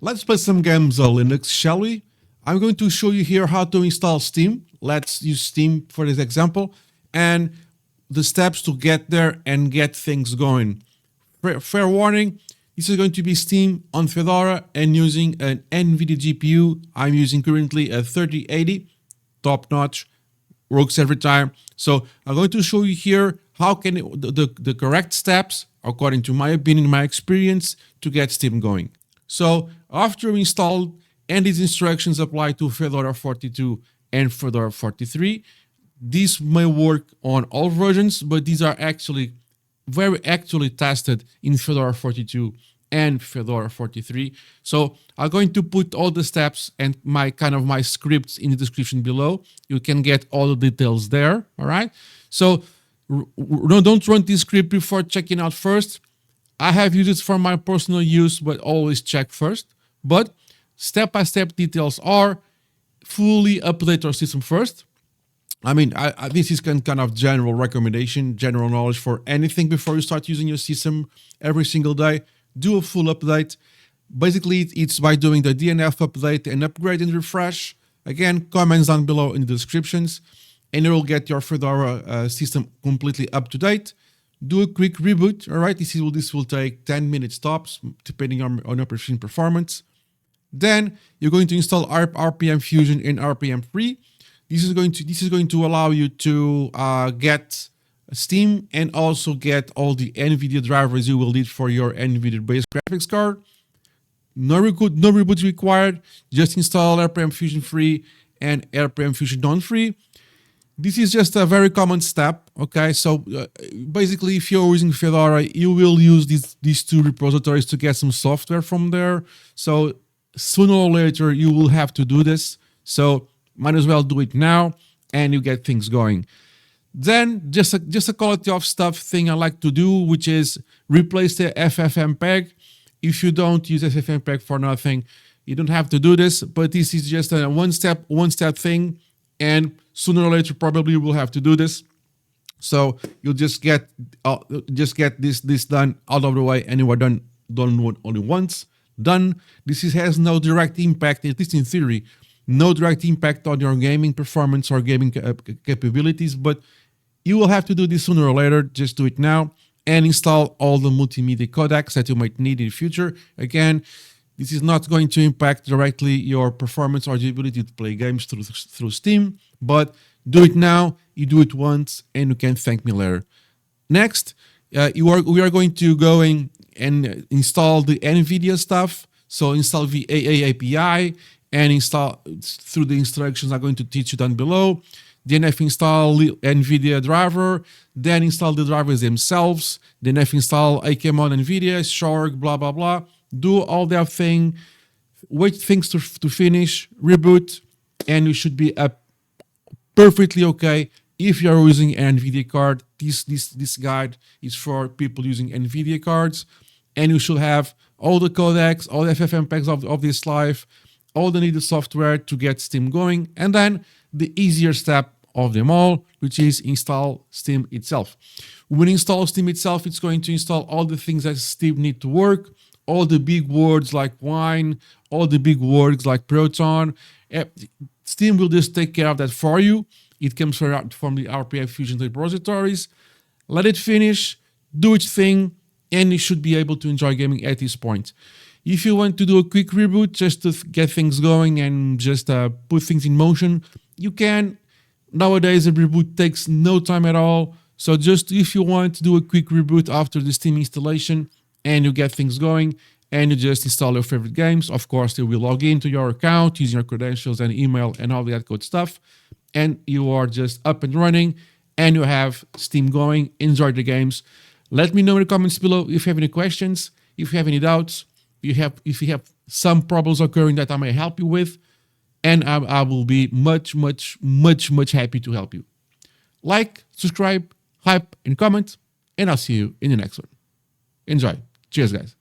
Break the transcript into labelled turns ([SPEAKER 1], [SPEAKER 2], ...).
[SPEAKER 1] Let's play some games on Linux, shall we? I'm going to show you here how to install Steam. Let's use Steam for this example and the steps to get there and get things going. Fair warning, this is going to be Steam on Fedora and using an NVIDIA GPU. I'm using currently a 3080, top notch, works every time. So I'm going to show you here how can the correct steps, according to my opinion, my experience, to get Steam going. So after installed, and these instructions apply to Fedora 42 and Fedora 43. These may work on all versions, but these are actually very actually tested in Fedora 42 and Fedora 43. So I'm going to put all the steps and my scripts in the description below. You can get all the details there. All right. So don't run this script before checking out first. I have used it for my personal use, but always check first. But step-by-step details are fully update your system first. I mean, this is kind of general recommendation, general knowledge for anything before you start using your system every single day. Do a full update. Basically, it's by doing the DNF update and upgrade and refresh. Again, comments down below in the descriptions, and it will get your Fedora system completely up to date. Do a quick reboot. All right, this will take 10 minutes tops, depending on your machine performance. Then you're going to install RPM Fusion and RPM Free. This is going to allow you to get Steam and also get all the NVIDIA drivers you will need for your NVIDIA-based graphics card. No reboot required. Just install RPM Fusion Free and RPM Fusion non-free. This is just a very common step, okay? So basically, if you're using Fedora, you will use these two repositories to get some software from there. So sooner or later, you will have to do this. So might as well do it now, and you get things going. Then just a quality of stuff thing I like to do, which is replace the FFmpeg. If you don't use FFmpeg for nothing, you don't have to do this, but this is just a one step thing. And sooner or later, probably you will have to do this. So you'll just get this done out of the way, and you are done only once. Done. This has no direct impact, at least in theory, no direct impact on your gaming performance or gaming capabilities. But you will have to do this sooner or later. Just do it now and install all the multimedia codecs that you might need in the future. Again, this is not going to impact directly your performance or the ability to play games through Steam, but do it now, you do it once, and you can thank me later. Next, we are going to go in and install the NVIDIA stuff. So install the AA API and install through the instructions I'm going to teach you down below. Then install NVIDIA driver, then install the drivers themselves, then install AKmon NVIDIA, Shorg, blah, blah, blah. Do all that thing, wait things to finish, reboot, and you should be up perfectly okay. If you're using an NVIDIA card, this guide is for people using NVIDIA cards, and you should have all the codecs, all the FFmpeg of this life, all the needed software to get Steam going, and then the easier step of them all, which is install Steam itself. When you install Steam itself, it's going to install all the things that Steam need to work, all the big words like wine, all the big words like Proton. Steam will just take care of that for you. It comes from the RPM Fusion repositories. Let it finish, do its thing, and you should be able to enjoy gaming at this point. If you want to do a quick reboot just to get things going and just put things in motion, you can. Nowadays, a reboot takes no time at all. So just if you want to do a quick reboot after the Steam installation and you get things going and you just install your favorite games, of course, you will log into your account using your credentials and email and all that good stuff. And you are just up and running and you have Steam going. Enjoy the games. Let me know in the comments below if you have any questions, if you have any doubts, if you have some problems occurring that I may help you with, and I will be much happy to help you. Like, subscribe, hype, and comment, and I'll see you in the next one. Enjoy. Cheers, guys.